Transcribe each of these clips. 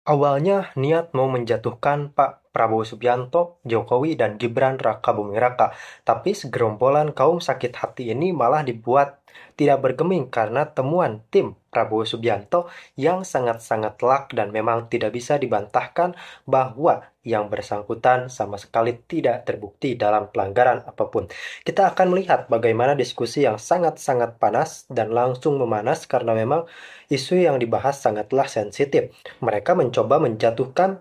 Awalnya niat mau menjatuhkan Pak Prabowo Subianto, Jokowi, dan Gibran Rakabuming-Raka, tapi segerombolan kaum sakit hati ini malah dibuat tidak bergeming karena temuan tim Prabowo Subianto yang sangat-sangat telak dan memang tidak bisa dibantahkan bahwa yang bersangkutan sama sekali tidak terbukti dalam pelanggaran apapun. Kita akan melihat bagaimana diskusi yang sangat-sangat panas dan langsung memanas karena memang isu yang dibahas sangatlah sensitif. Mereka mencoba menjatuhkan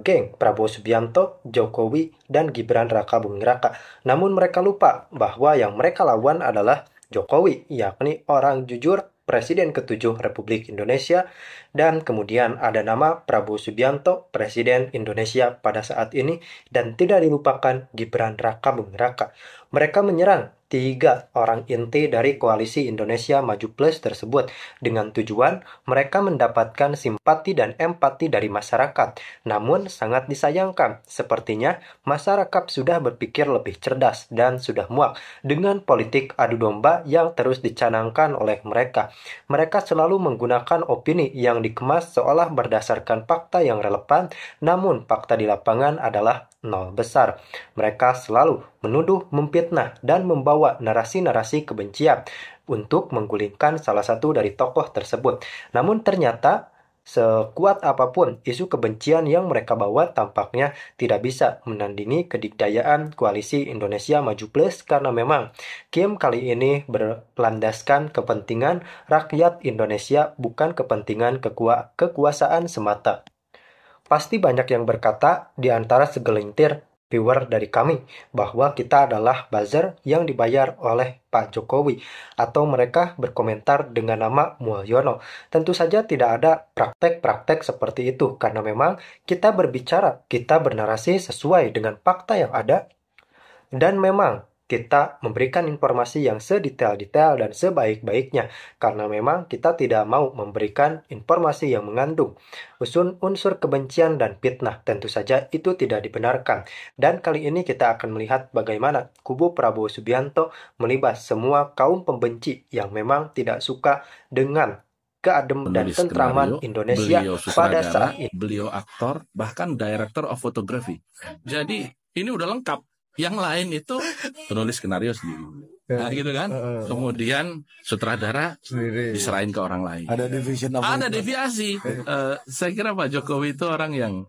geng Prabowo Subianto, Jokowi, dan Gibran Rakabuming-Raka. Namun mereka lupa bahwa yang mereka lawan adalah Jokowi, yakni orang jujur Presiden ke-7 Republik Indonesia, dan kemudian ada nama Prabowo Subianto, Presiden Indonesia pada saat ini, dan tidak dilupakan Gibran Rakabuming-Raka. Mereka menyerang tiga orang inti dari koalisi Indonesia Maju Plus tersebut dengan tujuan mereka mendapatkan simpati dan empati dari masyarakat. Namun sangat disayangkan, sepertinya masyarakat sudah berpikir lebih cerdas dan sudah muak dengan politik adu domba yang terus dicanangkan oleh mereka. Mereka selalu menggunakan opini yang dikemas seolah berdasarkan fakta yang relevan, namun fakta di lapangan adalah nol besar. Mereka selalu menuduh, memfitnah, dan membawa narasi-narasi kebencian untuk menggulingkan salah satu dari tokoh tersebut. Namun ternyata sekuat apapun isu kebencian yang mereka bawa tampaknya tidak bisa menandingi kedikdayaan koalisi Indonesia Maju Plus karena memang Kim kali ini berlandaskan kepentingan rakyat Indonesia bukan kepentingan kekuasaan semata. Pasti banyak yang berkata di antara segelintir viewer dari kami bahwa kita adalah buzzer yang dibayar oleh Pak Jokowi atau mereka berkomentar dengan nama Mulyono. Tentu saja tidak ada praktek-praktek seperti itu karena memang kita berbicara, kita bernarasi sesuai dengan fakta yang ada dan memang kita memberikan informasi yang sedetail-detail dan sebaik-baiknya karena memang kita tidak mau memberikan informasi yang mengandung unsur kebencian dan fitnah. Tentu saja itu tidak dibenarkan. Dan kali ini kita akan melihat bagaimana kubu Prabowo Subianto melibas semua kaum pembenci yang memang tidak suka dengan keadem dan penulis tentraman skenario, Indonesia beliau pada sutradara, saat ini. beliau aktor, bahkan director of photography. Jadi ini udah lengkap. Yang lain itu penulis skenario sendiri. Nah gitu kan. Kemudian sutradara diserahin ke orang lain. Ada division apa? Ada deviasi. Saya kira Pak Jokowi itu orang yang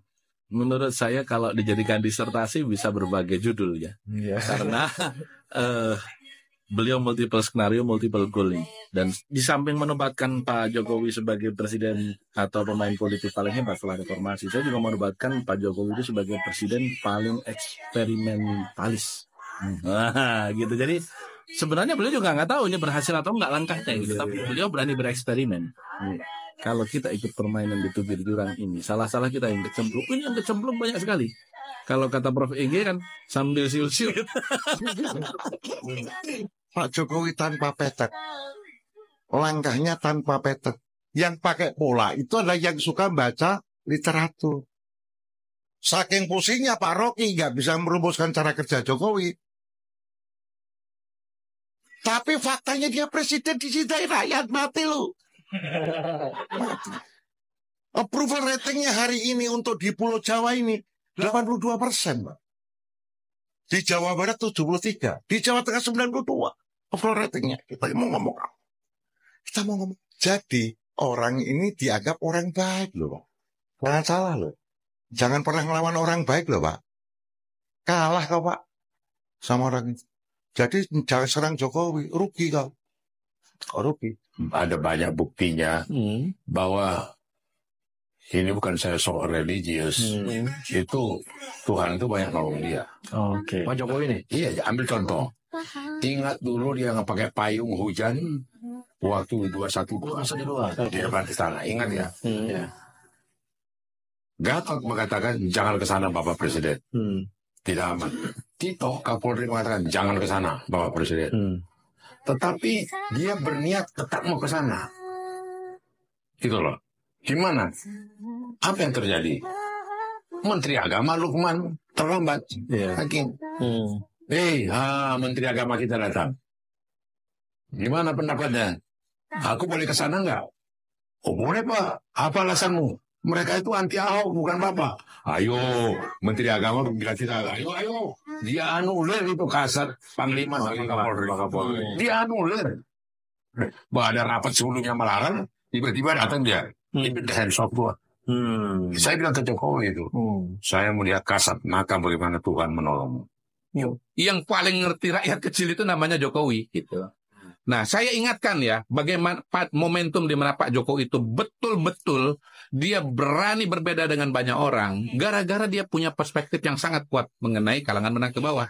menurut saya kalau dijadikan disertasi bisa berbagai judul ya. Karena beliau multiple skenario, multiple goal nih. Dan di samping menempatkan Pak Jokowi sebagai presiden atau pemain politik paling hebat setelah reformasi, saya juga menempatkan Pak Jokowi itu sebagai presiden paling eksperimentalis. Nah, gitu. Jadi sebenarnya beliau juga nggak tahu ini berhasil atau nggak langkahnya, gitu. Tapi beliau berani bereksperimen. Kalau kita ikut permainan di tubir jurang ini, salah-salah kita yang kecemplung. Ini yang kecemplung banyak sekali. Kalau kata Prof. Ege kan sambil siul-siul. Pak Jokowi tanpa petek, langkahnya tanpa petek. Yang pakai pola itu adalah yang suka baca literatur. Saking pusingnya Pak Rocky nggak bisa merumuskan cara kerja Jokowi. Tapi faktanya dia presiden dicintai rakyat, mati lu. Approval ratingnya hari ini untuk di Pulau Jawa ini 82%, Pak. Di Jawa Barat 73, di Jawa Tengah 92. Approval ratingnya. Kita mau ngomong. Jadi orang ini dianggap orang baik loh, Pak. Jangan salah loh. Jangan pernah ngelawan orang baik loh, Pak. Kalah kau, Pak, sama orang itu. Jadi jangan serang Jokowi, rugi kau. Rugi. Ada banyak buktinya bahwa ini bukan saya soal religius. Itu Tuhan itu banyak nolong dia. Pak Jokowi ini, iya, ambil contoh. Ingat dulu dia nggak pakai payung hujan waktu 21 di depan istana. Ingat ya? Gatot mengatakan jangan ke sana Bapak Presiden. Tidak aman. Tito Kapolri mengatakan jangan ke sana Bapak Presiden. Tetapi dia berniat tetap mau ke sana. Itu loh. Gimana? Apa yang terjadi? Menteri Agama Lukman terlambat. Hakim. Menteri Agama kita datang. Gimana pendapatnya? Aku boleh ke sana nggak? Oh boleh Pak. Apa alasanmu? Mereka itu anti Ahok, bukan Bapak. Ayo, Menteri Agama bilang kita, ayo, dia anulir itu kasat Panglima sama Kapolri. Dia anulir. Ada rapat sebelumnya melarang, tiba-tiba datang dia. Itu the hands off gua. Saya bilang ke Jokowi itu, saya melihat kasat, maka bagaimana Tuhan menolong. Yang paling ngerti rakyat kecil itu namanya Jokowi, gitu. Nah, saya ingatkan ya, bagaimana momentum di mana Pak Jokowi itu betul-betul dia berani berbeda dengan banyak orang, gara-gara dia punya perspektif yang sangat kuat mengenai kalangan menengah ke bawah,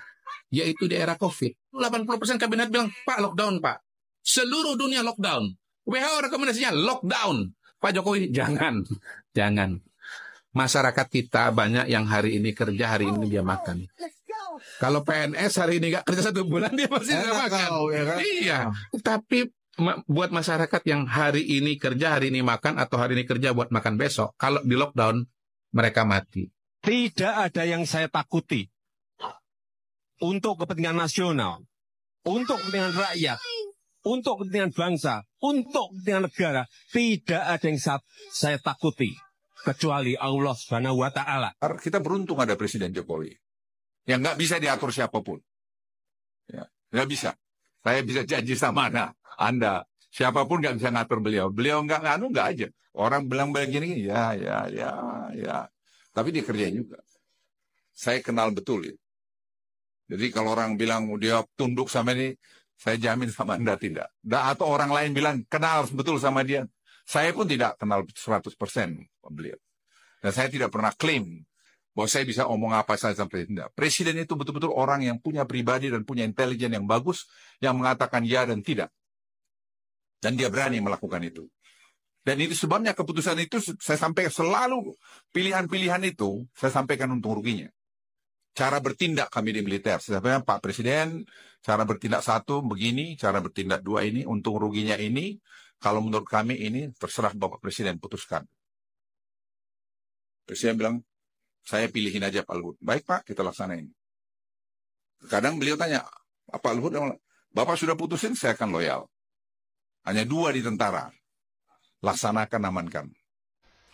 yaitu di era COVID. 80% kabinet bilang, Pak, lockdown, Pak. Seluruh dunia lockdown. WHO rekomendasinya lockdown. Pak Jokowi, jangan. Masyarakat kita banyak yang hari ini kerja, hari ini dia makan. Kalau PNS hari ini nggak kerja 1 bulan, dia masih nggak makan. Ya kan? Iya, tapi buat masyarakat yang hari ini kerja, hari ini makan, atau hari ini kerja buat makan besok, kalau di lockdown, mereka mati. Tidak ada yang saya takuti. Untuk kepentingan nasional, untuk kepentingan rakyat, untuk kepentingan bangsa, untuk kepentingan negara, tidak ada yang saya takuti. Kecuali Allah Subhanahu wa Ta'ala. Kita beruntung ada Presiden Jokowi yang nggak bisa diatur siapapun. Ya, nggak bisa. Saya bisa janji sama Anda. Siapapun nggak bisa ngatur beliau. Beliau nggak aja. Orang bilang begini, ya. Tapi dia kerjain juga. Saya kenal betul ya. Jadi kalau orang bilang dia tunduk sama ini, saya jamin sama Anda tidak. Atau orang lain bilang kenal betul sama dia. Saya pun tidak kenal 100% beliau. Dan saya tidak pernah klaim bahwa saya bisa omong apa saja sampai tidak. Presiden itu betul-betul orang yang punya pribadi dan punya intelijen yang bagus, yang mengatakan ya dan tidak. Dan dia berani melakukan itu. Dan itu sebabnya keputusan itu saya sampaikan selalu, pilihan-pilihan itu saya sampaikan untung ruginya. Cara bertindak kami di militer. Saya sampaikan, Pak Presiden, cara bertindak 1 begini, cara bertindak 2 ini, untung ruginya ini. Kalau menurut kami ini terserah Bapak Presiden putuskan. Presiden bilang, saya pilihin aja Pak Luhut. Baik Pak, kita laksanain. Kadang beliau tanya, Pak Luhut, Bapak sudah putusin, saya akan loyal. Hanya 2 di tentara. Laksanakan, amankan.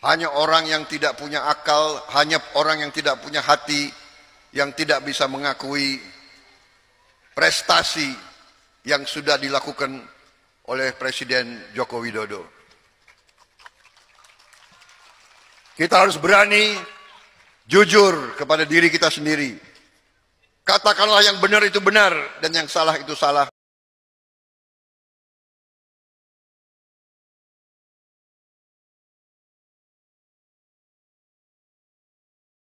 Hanya orang yang tidak punya akal, hanya orang yang tidak punya hati, yang tidak bisa mengakui prestasi yang sudah dilakukan oleh Presiden Joko Widodo. Kita harus berani, jujur kepada diri kita sendiri. Katakanlah yang benar itu benar dan yang salah itu salah.